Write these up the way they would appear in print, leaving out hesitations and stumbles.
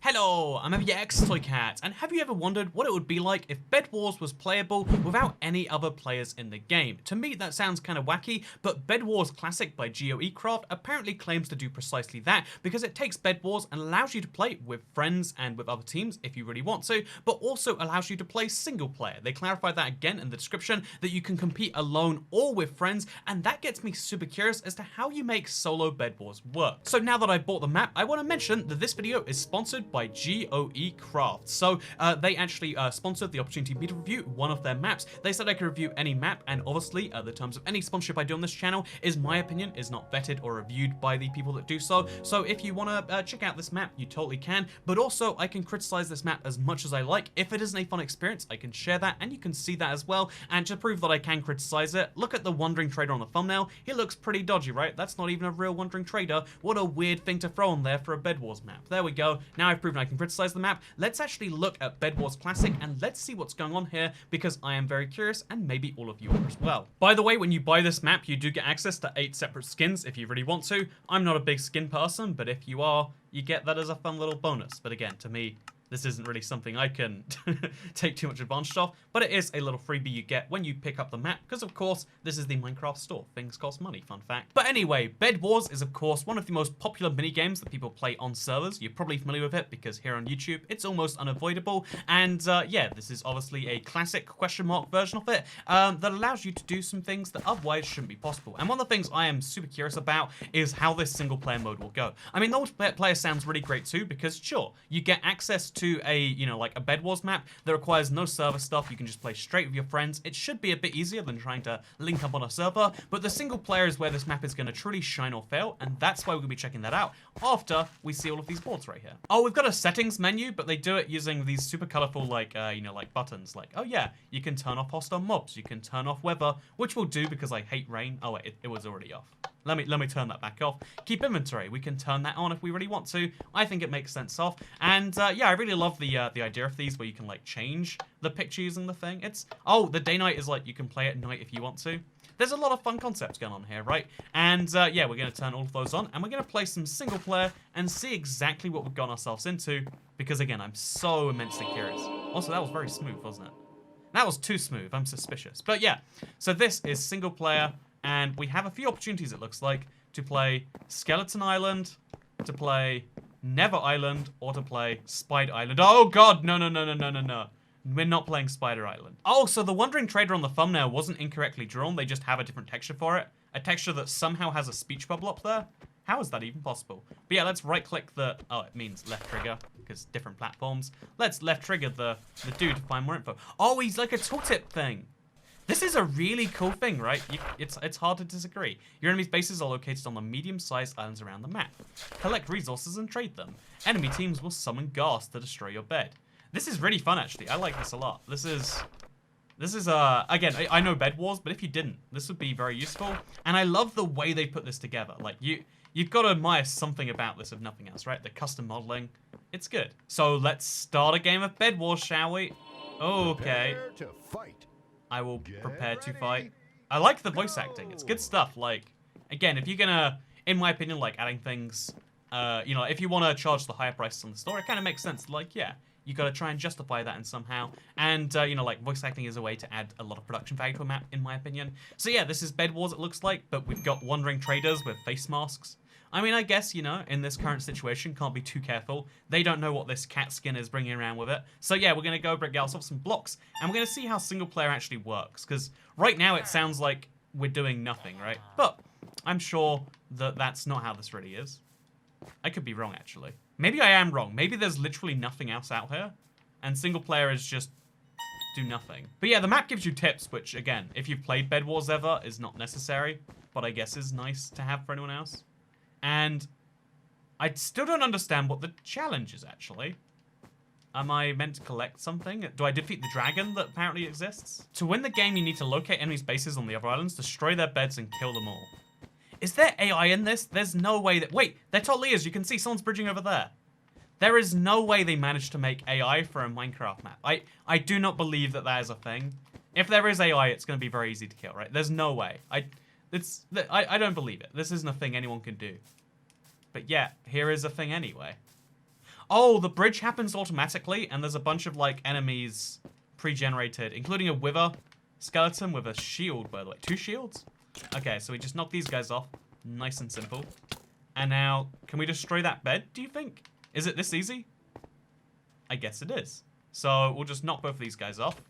Hello, I'm FX Toy Cat, and have you ever wondered what it would be like if Bed Wars was playable without any other players in the game? To me, that sounds kind of wacky, but Bed Wars Classic by GeoEcraft apparently claims to do precisely that, because it takes Bed Wars and allows you to play with friends and with other teams if you really want to, but also allows you to play single player. They clarify that again in the description, that you can compete alone or with friends, and that gets me super curious as to how you make solo Bed Wars work. So now that I've bought the map, I want to mention that this video is sponsored by GeoEcraft. So they actually sponsored the opportunity for me to review one of their maps. They said I could review any map, and obviously the terms of any sponsorship I do on this channel is my opinion, is not vetted or reviewed by the people that do so. So if you want to check out this map, you totally can, but also I can criticize this map as much as I like. If it isn't a fun experience, I can share that, and you can see that as well. And to prove that I can criticize it, look at the Wandering Trader on the thumbnail. He looks pretty dodgy, right? That's not even a real Wandering Trader. What a weird thing to throw on there for a Bed Wars map. There we go. Now I've proven I can criticize the map. Let's actually look at Bed Wars Classic and let's see what's going on here, because I am very curious, and maybe all of you are as well. By the way, when you buy this map, you do get access to 8 separate skins if you really want to. I'm not a big skin person, but if you are, you get that as a fun little bonus. But again, to me, this isn't really something I can take too much advantage of, but it is a little freebie you get when you pick up the map, because of course, this is the Minecraft store. Things cost money, fun fact. But anyway, Bed Wars is of course one of the most popular mini-games that people play on servers. You're probably familiar with it because here on YouTube, it's almost unavoidable. And yeah, this is obviously a classic question mark version of it that allows you to do some things that otherwise shouldn't be possible. And one of the things I am super curious about is how this single player mode will go. I mean, the multiplayer sounds really great too, because sure, you get access to a, you know, like a Bed Wars map that requires no server stuff. You can just play straight with your friends. It should be a bit easier than trying to link up on a server, but the single player is where this map is going to truly shine or fail, and that's why we're going to be checking that out after we see all of these boards right here. Oh, we've got a settings menu, but they do it using these super colorful, like, you know, like buttons. Like, oh yeah, you can turn off hostile mobs, you can turn off weather, which we'll do because I hate rain. Oh wait, it was already off. Let me turn that back off. Keep inventory. We can turn that on if we really want to. I think it makes sense off. And yeah, I really love the idea of these where you can like change the picture using the thing. It's, oh, the day night is like you can play at night if you want to. There's a lot of fun concepts going on here, right? And yeah, we're going to turn all of those on, and we're going to play some single player and see exactly what we've gotten ourselves into, because again, I'm so immensely curious. Also, that was very smooth, wasn't it? That was too smooth. I'm suspicious. But yeah, so this is single player. And we have a few opportunities, it looks like, to play Skeleton Island, to play Never Island, or to play Spider Island. Oh god, no. We're not playing Spider Island. Oh, so the Wandering Trader on the thumbnail wasn't incorrectly drawn. They just have a different texture for it. A texture that somehow has a speech bubble up there. How is that even possible? But yeah, let's right-click the... Oh, it means left trigger, because different platforms. Let's left trigger the dude to find more info. Oh, he's like a tooltip thing. This is a really cool thing, right? It's hard to disagree. Your enemy's bases are located on the medium-sized islands around the map. Collect resources and trade them. Enemy teams will summon gas to destroy your bed. This is really fun, actually. I like this a lot. This is again, I know Bed Wars, but if you didn't, this would be very useful. And I love the way they put this together. Like, you've got to admire something about this, if nothing else, right? The custom modeling, it's good. So let's start a game of Bed Wars, shall we? Okay. Prepare to fight. I will prepare to fight. I like the voice acting. It's good stuff. Like, again, if you're gonna, in my opinion, like adding things, you know, if you want to charge the higher prices on the store, it kind of makes sense. Like, yeah, you got to try and justify that in somehow. And, you know, like, voice acting is a way to add a lot of production value to a map, in my opinion. So yeah, this is Bed Wars, it looks like, but we've got Wandering Traders with face masks. I mean, I guess, you know, in this current situation, can't be too careful. They don't know what this cat skin is bringing around with it. So yeah, we're going to go break ourselves some blocks, and we're going to see how single player actually works. Because right now it sounds like we're doing nothing, right? But I'm sure that that's not how this really is. I could be wrong, actually. Maybe I am wrong. Maybe there's literally nothing else out here, and single player is just do nothing. But yeah, the map gives you tips, which, again, if you've played Bed Wars ever, is not necessary, but I guess is nice to have for anyone else. And I still don't understand what the challenge is, actually. Am I meant to collect something? Do I defeat the dragon that apparently exists? To win the game, you need to locate enemies' bases on the other islands, destroy their beds, and kill them all. Is there AI in this? There's no way that... Wait, there totally is. You can see someone's bridging over there. There is no way they managed to make AI for a Minecraft map. I do not believe that that is a thing. If there is AI, it's going to be very easy to kill, right? There's no way. I don't believe it. This isn't a thing anyone can do. But yeah, here is a thing anyway. Oh, the bridge happens automatically, and there's a bunch of, like, enemies pre-generated, including a wither skeleton with a shield, by the way. 2 shields? Okay, so we just knock these guys off. Nice and simple. And now, can we destroy that bed, do you think? Is it this easy? I guess it is. So, we'll just knock both of these guys off.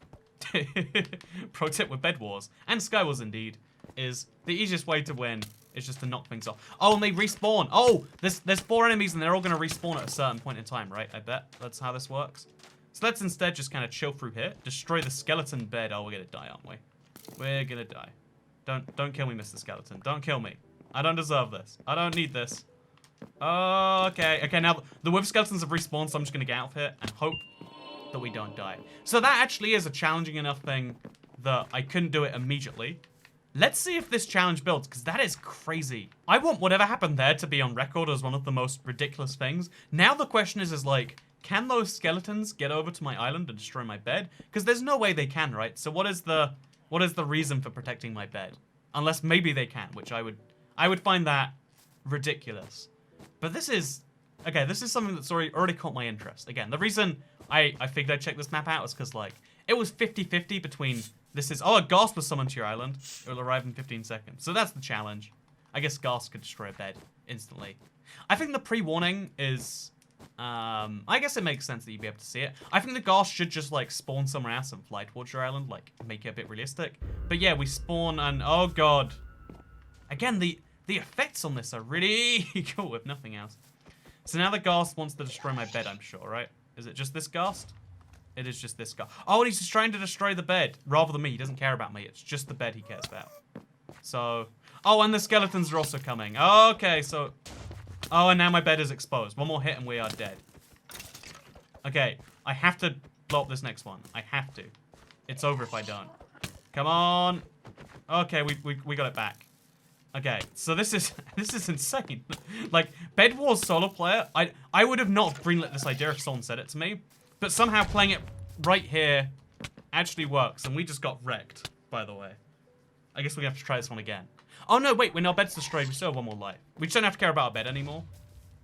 Pro tip with Bed Wars, and Sky Wars indeed, is the easiest way to win is just to knock things off. Oh, and they respawn. Oh, there's 4 enemies and they're all going to respawn at a certain point in time, right? I bet that's how this works. So let's instead just kind of chill through here. Destroy the skeleton bed. Oh, we're going to die, aren't we? We're going to die. Don't kill me, Mr. Skeleton. Don't kill me. I don't deserve this. I don't need this. Oh, okay. Okay, now the wither skeletons have respawned, so I'm just going to get out of here and hope that we don't die. So that actually is a challenging enough thing that I couldn't do it immediately. Let's see if this challenge builds, because that is crazy. I want whatever happened there to be on record as one of the most ridiculous things. Now the question is like, can those skeletons get over to my island and destroy my bed? Because there's no way they can, right? So what is the reason for protecting my bed? Unless maybe they can, which I would find that ridiculous. But this is, okay, this is something that's already caught my interest. Again, the reason I figured I'd check this map out was because, like, it was 50-50 between a ghast was summoned to your island. It will arrive in 15 seconds. So that's the challenge. I guess ghast could destroy a bed instantly. I think the pre-warning is, I guess it makes sense that you'd be able to see it. I think the ghast should just, like, spawn somewhere else and fly towards your island, like, make it a bit realistic. But yeah, we spawn and, oh god. Again, the effects on this are really cool, if nothing else. So now the ghast wants to destroy my bed, I'm sure, right? Is it just this ghast? It is just this guy. Oh, and he's just trying to destroy the bed rather than me. He doesn't care about me. It's just the bed he cares about. So, oh, and the skeletons are also coming. Okay, so, oh, and now my bed is exposed. One more hit and we are dead. Okay, I have to blow up this next one. I have to. It's over if I don't. Come on. Okay, we got it back. Okay, so this is insane. Like, Bed Wars solo player, I would have not greenlit this idea if someone said it to me. But somehow playing it right here actually works. And we just got wrecked, by the way. I guess we have to try this one again. Oh, no, wait. When our bed's destroyed, we still have one more life. We just don't have to care about our bed anymore.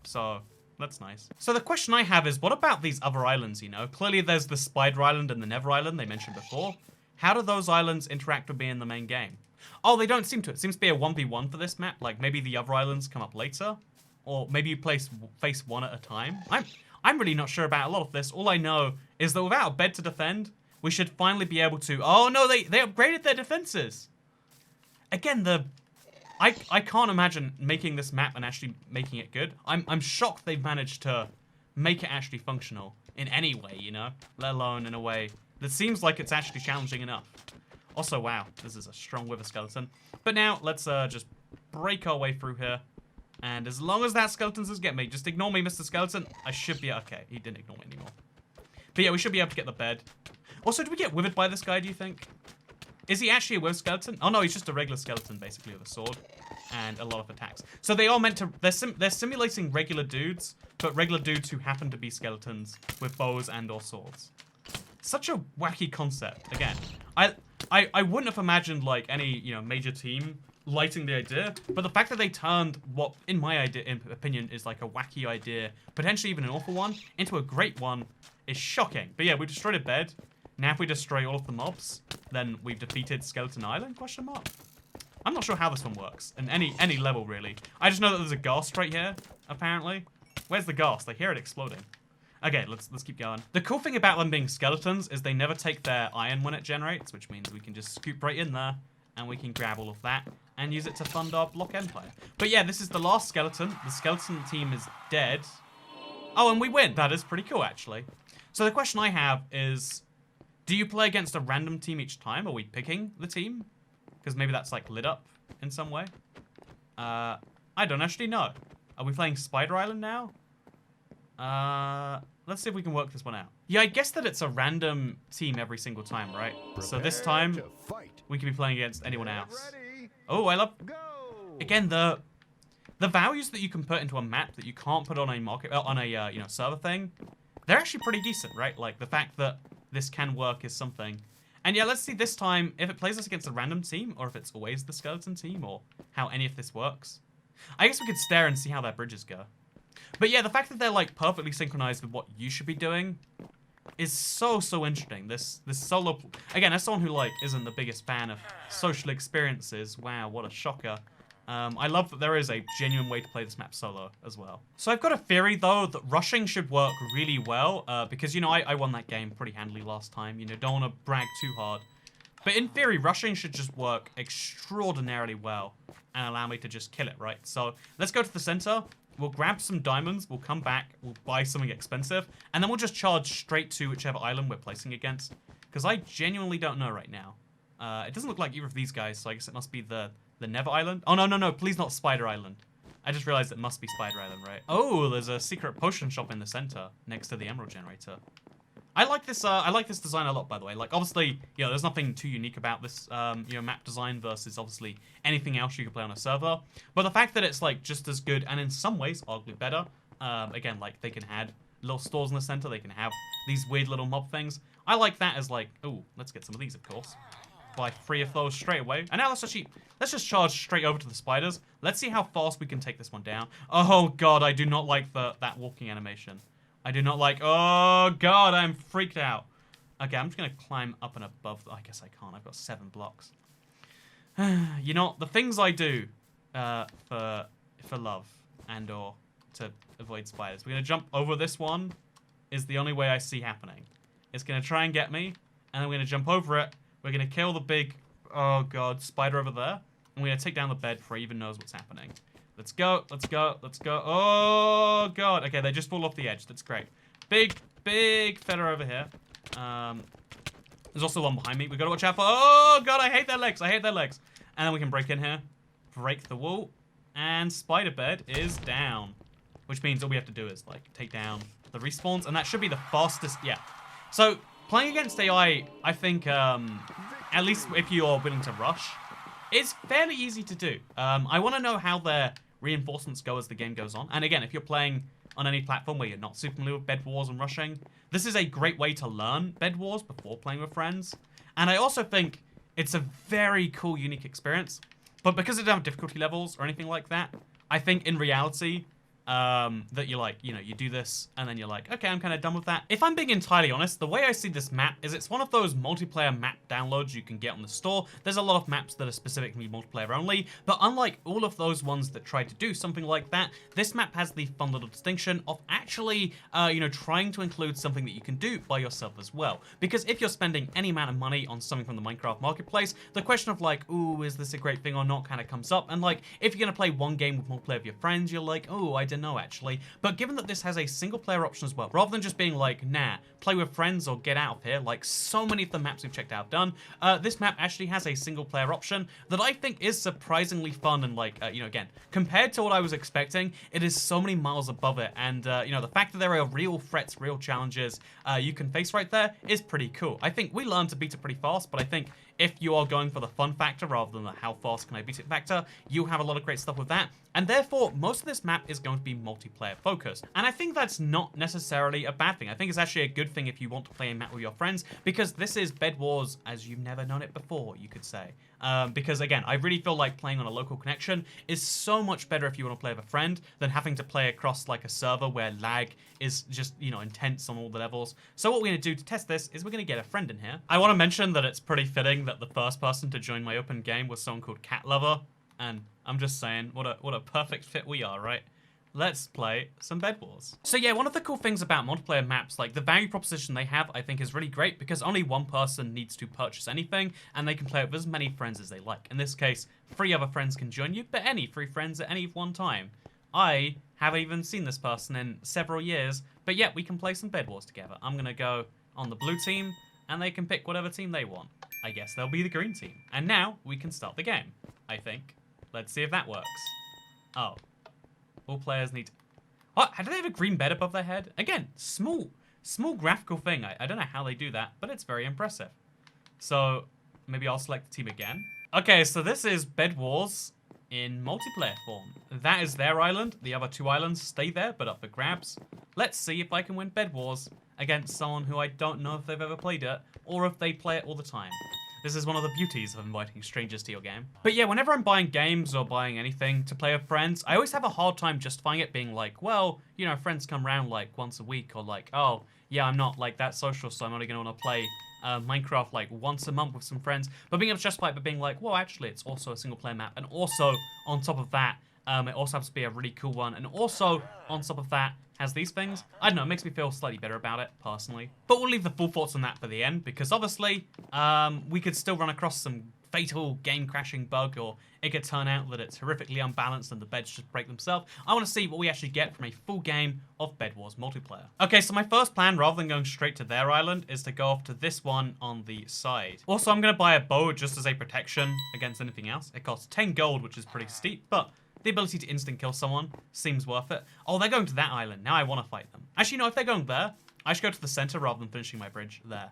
So, that's nice. So the question I have is, what about these other islands, you know? Clearly, there's the Spider Island and the Nether Island they mentioned before. How do those islands interact with me in the main game? Oh, they don't seem to. It seems to be a 1v1 for this map. Like, maybe the other islands come up later. Or maybe you face one at a time. I'm really not sure about a lot of this. All I know is that without a bed to defend, we should finally be able to... Oh, no, they upgraded their defenses. Again, I can't imagine making this map and actually making it good. I'm shocked they've managed to make it actually functional in any way, you know? Let alone in a way that seems like it's actually challenging enough. Also, wow, this is a strong wither skeleton. But now, let's just break our way through here. And as long as that skeleton doesn't get me, just ignore me, Mr. Skeleton. I should be... Okay, he didn't ignore me anymore. But yeah, we should be able to get the bed. Also, do we get withered by this guy, do you think? Is he actually a wither skeleton? Oh, no, he's just a regular skeleton, basically, with a sword. And a lot of attacks. So they are meant to... They're simulating regular dudes, but regular dudes who happen to be skeletons with bows and or swords. Such a wacky concept. Again, I wouldn't have imagined, like, any, you know, major team lighting the idea, but the fact that they turned what, in my opinion, is like a wacky idea, potentially even an awful one, into a great one is shocking. But yeah, we destroyed a bed. Now if we destroy all of the mobs, then we've defeated Skeleton Island, question mark? I'm not sure how this one works, in any level, really. I just know that there's a ghast right here, apparently. Where's the ghast? I hear it exploding. Okay, let's keep going. The cool thing about them being skeletons is they never take their iron when it generates, which means we can just scoop right in there, and we can grab all of that and use it to fund our block empire. But yeah, this is the last skeleton. The skeleton team is dead. Oh, and we win. That is pretty cool, actually. So the question I have is, do you play against a random team each time? Are we picking the team? Because maybe that's, like, lit up in some way. I don't actually know. Are we playing Spider Island now? Let's see if we can work this one out. Yeah, I guess that it's a random team every single time, right? So this time, we can be playing against anyone else. Oh, I love... Again, the values that you can put into a map that you can't put on a market, on a, you know, server thing, they're actually pretty decent, right? Like, the fact that this can work is something. And yeah, let's see this time if it plays us against a random team, or if it's always the skeleton team, or how any of this works. I guess we could stare and see how their bridges go. But yeah, the fact that they're like perfectly synchronized with what you should be doing is so interesting. This solo, again, as someone who like isn't the biggest fan of social experiences, wow, what a shocker. I love that there is a genuine way to play this map solo as well. So I've got a theory though that rushing should work really well because, you know, I won that game pretty handily last time. You know, don't want to brag too hard. But in theory, rushing should just work extraordinarily well and allow me to just kill it, right? So let's go to the center. We'll grab some diamonds. We'll come back. We'll buy something expensive. And then we'll just charge straight to whichever island we're placing against. Because I genuinely don't know right now. It doesn't look like either of these guys, so I guess it must be the Never Island. Oh, no. Please not Spider Island. I just realized it must be Spider Island, right? Oh, there's a secret potion shop in the center next to the emerald generator. I like this design a lot, by the way. Like, obviously, you know, there's nothing too unique about this, you know, map design versus, obviously, anything else you could play on a server. But the fact that it's, like, just as good, and in some ways, arguably better, again, like, they can add little stores in the center, they can have these weird little mob things. I like that as, like, ooh, let's get some of these, of course. Buy 3 of those straight away. And now let's just charge straight over to the spiders. Let's see how fast we can take this one down. Oh, God, I do not like that walking animation. I do not like... Oh, God, I'm freaked out. Okay, I'm just going to climb up and above... I guess I can't. I've got 7 blocks. You know, the things I do for love and or to avoid spiders. We're going to jump over this one is the only way I see happening. It's going to try and get me, and then we're going to jump over it. We're going to kill the big... Oh, God, spider over there. And we're going to take down the bed before he even knows what's happening. Let's go, let's go, let's go. Oh, God. Okay, they just fall off the edge. That's great. Big feather over here. There's also one behind me. We've got to watch out for... Oh, God, I hate their legs. I hate their legs. And then we can break in here. Break the wall. And spider bed is down. Which means all we have to do is, like, take down the respawns. And that should be the fastest... Yeah. So, playing against AI, I think, at least if you are willing to rush, it's fairly easy to do. I want to know how their reinforcements go as the game goes on. And again, if you're playing on any platform where you're not super familiar with Bed Wars and rushing, this is a great way to learn Bed Wars before playing with friends. And I also think it's a very cool, unique experience. But because it doesn't have difficulty levels or anything like that, I think in reality... that you like, you know, you do this and then you're like, okay, I'm kind of done with that. If I'm being entirely honest, the way I see this map is it's one of those multiplayer map downloads you can get on the store. There's a lot of maps that are specifically multiplayer only, but unlike all of those ones that try to do something like that, this map has the fun little distinction of actually, you know, trying to include something that you can do by yourself as well. Because if you're spending any amount of money on something from the Minecraft marketplace, the question of like, ooh, is this a great thing or not kind of comes up. And like, if you're going to play one game with multiplayer with your friends, you're like, oh, I don't know actually. But given that this has a single player option as well, rather than just being like, nah, play with friends or get out of here, like so many of the maps we've checked out have done, this map actually has a single player option that I think is surprisingly fun and like, you know, again, compared to what I was expecting, it is so many miles above it. And, you know, the fact that there are real threats, real challenges you can face right there is pretty cool. I think we learned to beat it pretty fast, but I think if you are going for the fun factor rather than the how fast can I beat it factor, you have a lot of great stuff with that. And therefore, most of this map is going to be multiplayer focused. And I think that's not necessarily a bad thing. I think it's actually a good thing if you want to play a map with your friends, because this is Bed Wars as you've never known it before, you could say. Because again, I really feel like playing on a local connection is so much better if you want to play with a friend than having to play across like a server where lag is just, you know, intense on all the levels. So what we're going to do to test this is we're going to get a friend in here. I want to mention that it's pretty fitting that the first person to join my open game was someone called Cat Lover. And I'm just saying, what a perfect fit we are, right? Let's play some Bed Wars. So yeah, one of the cool things about multiplayer maps, like the value proposition they have, I think is really great because only one person needs to purchase anything and they can play it with as many friends as they like. In this case, 3 other friends can join you, but any 3 friends at any one time. I haven't even seen this person in several years, but yet we can play some Bed Wars together. I'm gonna go on the blue team and they can pick whatever team they want. I guess they'll be the green team. And now we can start the game, I think. Let's see if that works. Oh. All players need... What? How do they have a green bed above their head? Again, small graphical thing. I don't know how they do that, but it's very impressive. So, maybe I'll select the team again. Okay, so this is Bed Wars in multiplayer form. That is their island. The other 2 islands stay there, but up for grabs. Let's see if I can win Bed Wars against someone who I don't know if they've ever played it, or if they play it all the time. This is one of the beauties of inviting strangers to your game. But yeah, whenever I'm buying games or buying anything to play with friends, I always have a hard time justifying it being like, well, you know, friends come around like once a week, or like, oh, yeah, I'm not like that social, so I'm only gonna wanna play Minecraft like once a month with some friends. But being able to justify it by being like, well, actually, it's also a single player map. And also, on top of that, it also happens to be a really cool one. And also, on top of that, has these things. I don't know, it makes me feel slightly better about it, personally. But we'll leave the full thoughts on that for the end, because obviously, we could still run across some fatal game-crashing bug, or it could turn out that it's horrifically unbalanced and the beds just break themselves. I want to see what we actually get from a full game of Bed Wars multiplayer. Okay, so my first plan, rather than going straight to their island, is to go off to this one on the side. Also, I'm going to buy a bow just as a protection against anything else. It costs 10 gold, which is pretty steep, but the ability to instant kill someone seems worth it. Oh, they're going to that island. Now I want to fight them. Actually, no, if they're going there, I should go to the center rather than finishing my bridge there.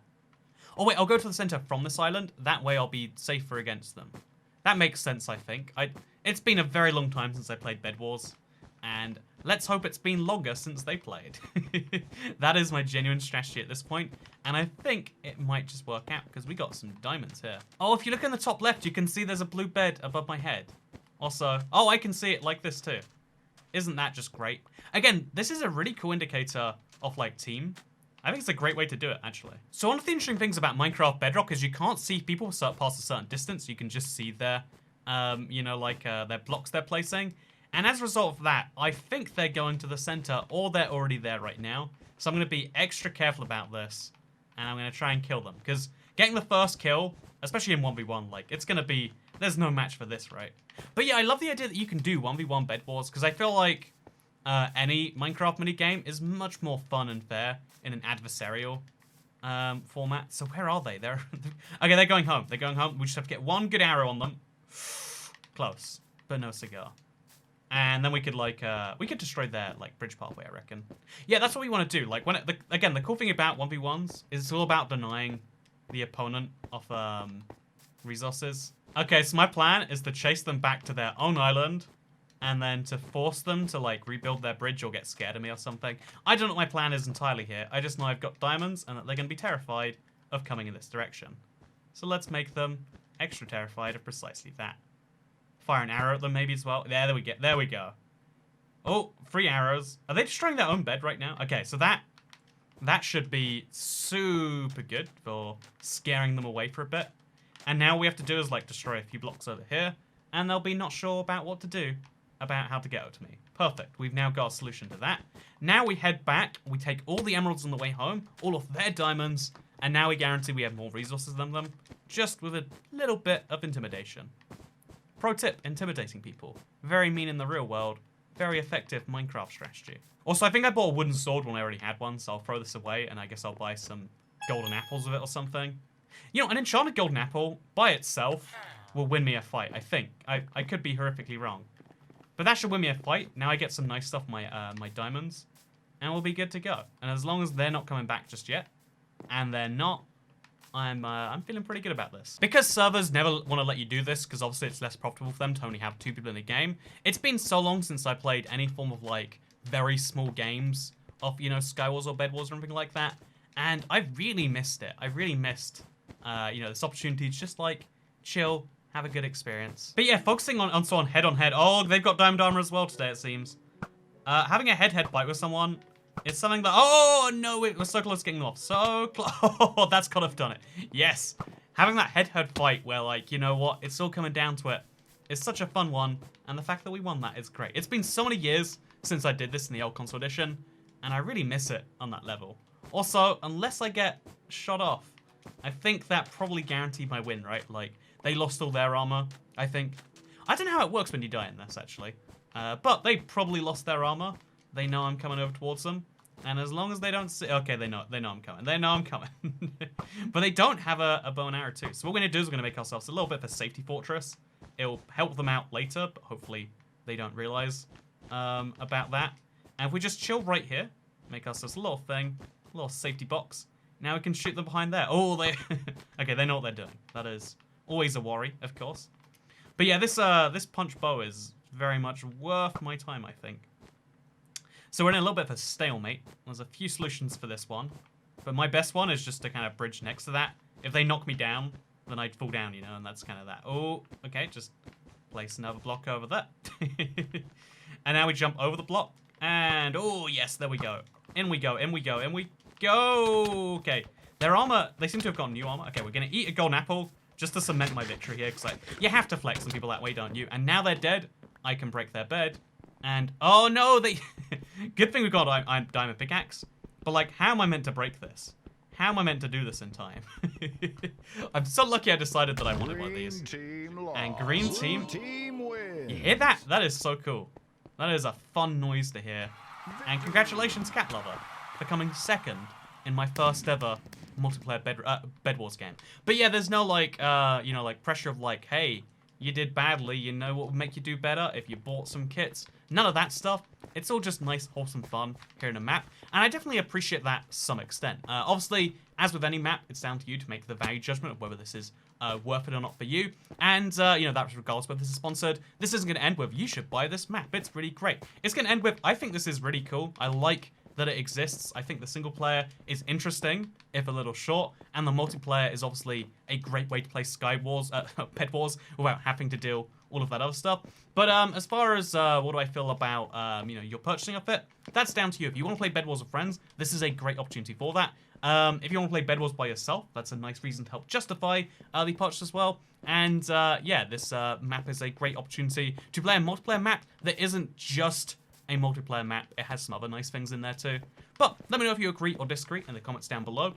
Oh wait, I'll go to the center from this island. That way I'll be safer against them. That makes sense, I think. It's been a very long time since I played Bed Wars, and let's hope it's been longer since they played. That is my genuine strategy at this point, and I think it might just work out because we got some diamonds here. Oh, if you look in the top left, you can see there's a blue bed above my head. Also, oh, I can see it like this too. Isn't that just great? Again, this is a really cool indicator of like team. I think it's a great way to do it, actually. So one of the interesting things about Minecraft Bedrock is you can't see people past a certain distance. You can just see their, you know, like their blocks they're placing. And as a result of that, I think they're going to the center, or they're already there right now. So I'm going to be extra careful about this, and I'm going to try and kill them. Because getting the first kill, especially in 1v1, like, it's going to be, there's no match for this, right? But yeah, I love the idea that you can do 1v1 Bed Wars, because I feel like any Minecraft minigame is much more fun and fair in an adversarial format. So where are they? They're okay, they're going home. They're going home. We just have to get one good arrow on them. Close, but no cigar. And then we could like we could destroy their like bridge pathway, I reckon. Yeah, that's what we want to do. Like when again, the cool thing about 1v1s is it's all about denying the opponent of resources. Okay, so my plan is to chase them back to their own island, and then to force them to like rebuild their bridge or get scared of me or something. I don't know what my plan is entirely here. I just know I've got diamonds and that they're going to be terrified of coming in this direction. So let's make them extra terrified of precisely that. Fire an arrow at them maybe as well. There we get. There we go. Oh, 3 arrows. Are they destroying their own bed right now? Okay, so that should be super good for scaring them away for a bit. And now all we have to do is like destroy a few blocks over here, and they'll be not sure about what to do about how to get out to me. Perfect. We've now got a solution to that. Now we head back, we take all the emeralds on the way home, all of their diamonds, and now we guarantee we have more resources than them, just with a little bit of intimidation. Pro tip, intimidating people. Very mean in the real world, very effective Minecraft strategy. Also, I think I bought a wooden sword when I already had one, so I'll throw this away, and I guess I'll buy some golden apples with it or something. You know, an enchanted golden apple, by itself, will win me a fight, I think. I could be horrifically wrong. But that should win me a fight. Now I get some nice stuff, my diamonds, and we'll be good to go. And as long as they're not coming back just yet, and they're not, I'm feeling pretty good about this. Because servers never want to let you do this, because obviously it's less profitable for them to only have 2 people in the game. It's been so long since I played any form of, like, very small games of, you know, Skywars or Bed Wars or anything like that. And I really missed it. I really missed, you know, this opportunity to just, like, chill, have a good experience. But yeah, focusing on head-on-head. Oh, they've got diamond armor as well today, it seems. Having a head-head fight with someone is something that... Oh, no, we're so close to getting them off. So close. Oh, that's kind of done it. Yes. Having that head-head fight where, like, you know what? It's all coming down to it. It's such a fun one. And the fact that we won that is great. It's been so many years since I did this in the old console edition, and I really miss it on that level. Also, unless I get shot off, I think that probably guaranteed my win, right? Like, they lost all their armor, I think. I don't know how it works when you die in this, actually. But they probably lost their armor. They know I'm coming over towards them. And as long as they don't see... Okay, they know I'm coming. They know I'm coming. But they don't have a bow and arrow, too. So what we're going to do is we're going to make ourselves a little bit of a safety fortress. It'll help them out later, but hopefully they don't realize about that. And if we just chill right here, make ourselves a little thing, a little safety box. Now we can shoot them behind there. Oh, they... Okay, they know what they're doing. That is always a worry, of course. But yeah, this punch bow is very much worth my time, I think. So we're in a little bit of a stalemate. There's a few solutions for this one. But my best one is just to kind of bridge next to that. If they knock me down, then I'd fall down, you know, and that's kind of that. Oh, okay, just place another block over there. And now we jump over the block. And, oh, yes, there we go. In we go, in we go, in we go. Okay, their armor, they seem to have gotten new armor. Okay, we're going to eat a golden apple just to cement my victory here, because like, you have to flex some people that way, don't you? And now they're dead. I can break their bed. And, oh, no, they... Good thing we got a diamond pickaxe. But, like, how am I meant to break this? How am I meant to do this in time? I'm so lucky I decided that I wanted one of these. And green team wins. You hear that? That is so cool. That is a fun noise to hear. And congratulations, Cat Lover, for coming second in my first ever multiplayer Bed Wars game. But yeah, there's no like, you know, like pressure of like, hey, you did badly, you know what would make you do better if you bought some kits. None of that stuff. It's all just nice, wholesome fun here in a map. And I definitely appreciate that to some extent. Obviously, as with any map, it's down to you to make the value judgment of whether this is worth it or not for you. And, you know, that's regardless whether this is sponsored. This isn't going to end with, you should buy this map. It's really great. It's going to end with, I think this is really cool. I like that it exists. I think the single player is interesting, if a little short, and the multiplayer is obviously a great way to play Bed Wars without having to deal all of that other stuff. But as far as what do I feel about you know, your purchasing of it, that's down to you. If you want to play Bed Wars with friends, this is a great opportunity for that. If you want to play Bed Wars by yourself, that's a nice reason to help justify the purchase as well. And yeah, this map is a great opportunity to play a multiplayer map that isn't just a multiplayer map. It has some other nice things in there too. But let me know if you agree or disagree in the comments down below.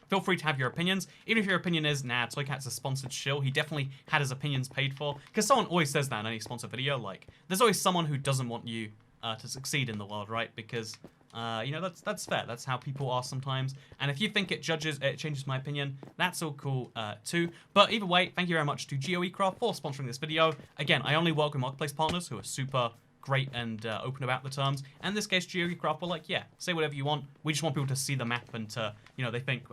Feel free to have your opinions. Even if your opinion is, nah, Toycat's a sponsored shill, he definitely had his opinions paid for. Because someone always says that in any sponsored video, like, there's always someone who doesn't want you to succeed in the world, right? Because, you know, that's fair. That's how people are sometimes. And if you think it changes my opinion, that's all cool too. But either way, thank you very much to GeoEcraft for sponsoring this video. Again, I only welcome marketplace partners who are super great and open about the terms. And in this case, GeoEcraft were like, yeah, say whatever you want. We just want people to see the map and to, you know, they think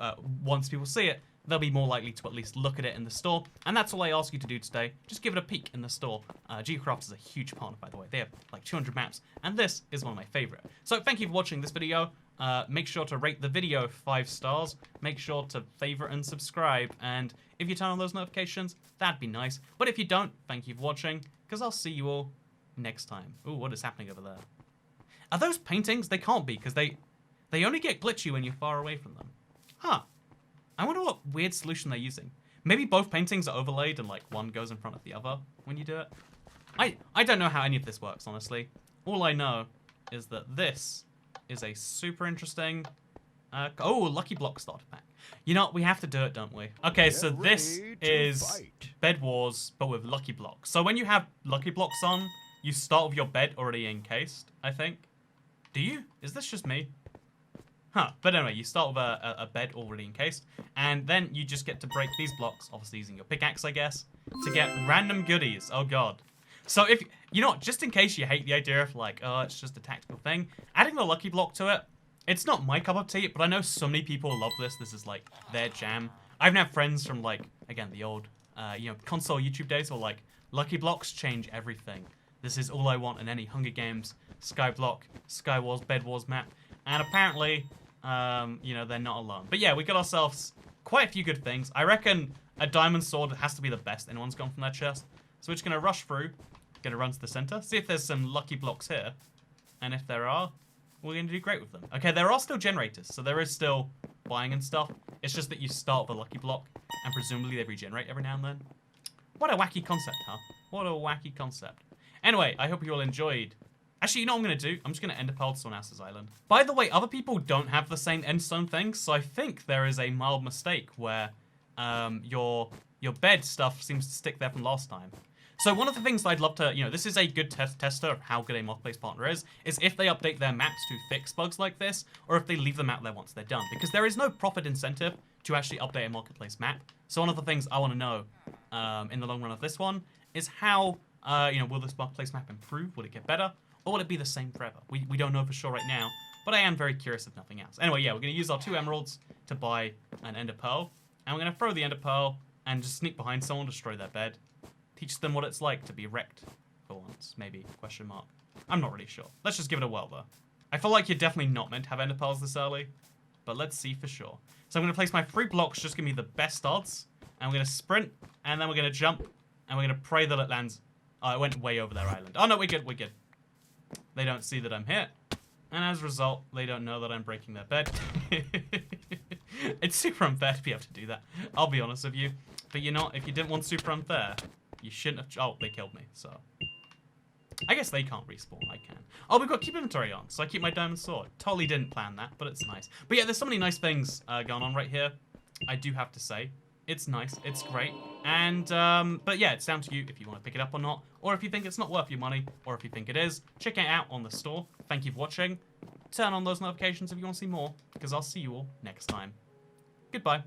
once people see it, they'll be more likely to at least look at it in the store. And that's all I ask you to do today. Just give it a peek in the store. GeoEcraft is a huge partner, by the way. They have like 200 maps, and this is one of my favorite. So thank you for watching this video. Make sure to rate the video 5 stars. Make sure to favorite and subscribe. And if you turn on those notifications, that'd be nice. But if you don't, thank you for watching, because I'll see you all next time. Ooh, what is happening over there? Are those paintings? They can't be, because they only get glitchy when you're far away from them. Huh. I wonder what weird solution they're using. Maybe both paintings are overlaid and like one goes in front of the other when you do it. I don't know how any of this works, honestly. All I know is that this is a super interesting oh, Lucky Block starter pack. You know, we have to do it, don't we? Okay, so this is Bed Wars, but with Lucky Blocks. So when you have Lucky Blocks on, you start with your bed already encased, I think. Do you? Is this just me? Huh. But anyway, you start with a bed already encased, and then you just get to break these blocks, obviously using your pickaxe, I guess, to get random goodies. Oh, God. So if, you know, just in case you hate the idea of, like, oh, it's just a tactical thing, adding the Lucky Block to it, it's not my cup of tea, but I know so many people love this. This is, like, their jam. I even have friends from, like, again, the old, you know, console YouTube days who are like, Lucky Blocks change everything. This is all I want in any Hunger Games, Skyblock, Sky Wars, Bed Wars map. And apparently, you know, they're not alone. But yeah, we got ourselves quite a few good things. I reckon a diamond sword has to be the best anyone's gone from their chest. So we're just going to rush through, going to run to the center, see if there's some lucky blocks here. And if there are, we're going to do great with them. Okay, there are still generators, so there is still buying and stuff. It's just that you start with a lucky block, and presumably they regenerate every now and then. What a wacky concept, huh? What a wacky concept. Anyway, I hope you all enjoyed. Actually, you know what I'm going to do? I'm just going to end a pearl to someone else's island. By the way, other people don't have the same endstone things, so I think there is a mild mistake where your bed stuff seems to stick there from last time. So one of the things I'd love to, you know, this is a good tester of how good a marketplace partner is if they update their maps to fix bugs like this, or if they leave them out there once they're done. Because there is no profit incentive to actually update a marketplace map. So one of the things I want to know in the long run of this one is how, you know, will this marketplace map improve? Will it get better? Or will it be the same forever? We don't know for sure right now, but I am very curious if nothing else. Anyway, yeah, we're going to use our 2 emeralds to buy an ender pearl. And we're going to throw the ender pearl and just sneak behind someone, destroy their bed. Teach them what it's like to be wrecked for once, maybe, question mark. I'm not really sure. Let's just give it a whirl, though. I feel like you're definitely not meant to have ender pearls this early, but let's see for sure. So I'm going to place my 3 blocks, just give me the best odds And we're going to sprint. And then we're going to jump. And we're going to pray that it lands. Oh, it went way over their island. Oh, no, we're good. We're good. They don't see that I'm here. And as a result, they don't know that I'm breaking their bed. It's super unfair to be able to do that. I'll be honest with you. But you know, if you didn't want super unfair, you shouldn't have... Oh, they killed me, so... I guess they can't respawn, I can. Oh, we've got keep inventory on, so I keep my diamond sword. Totally didn't plan that, but it's nice. But yeah, there's so many nice things going on right here. I do have to say. It's nice, it's great. And, but yeah, it's down to you if you want to pick it up or not. Or if you think it's not worth your money, or if you think it is. Check it out on the store. Thank you for watching. Turn on those notifications if you want to see more, because I'll see you all next time. Goodbye.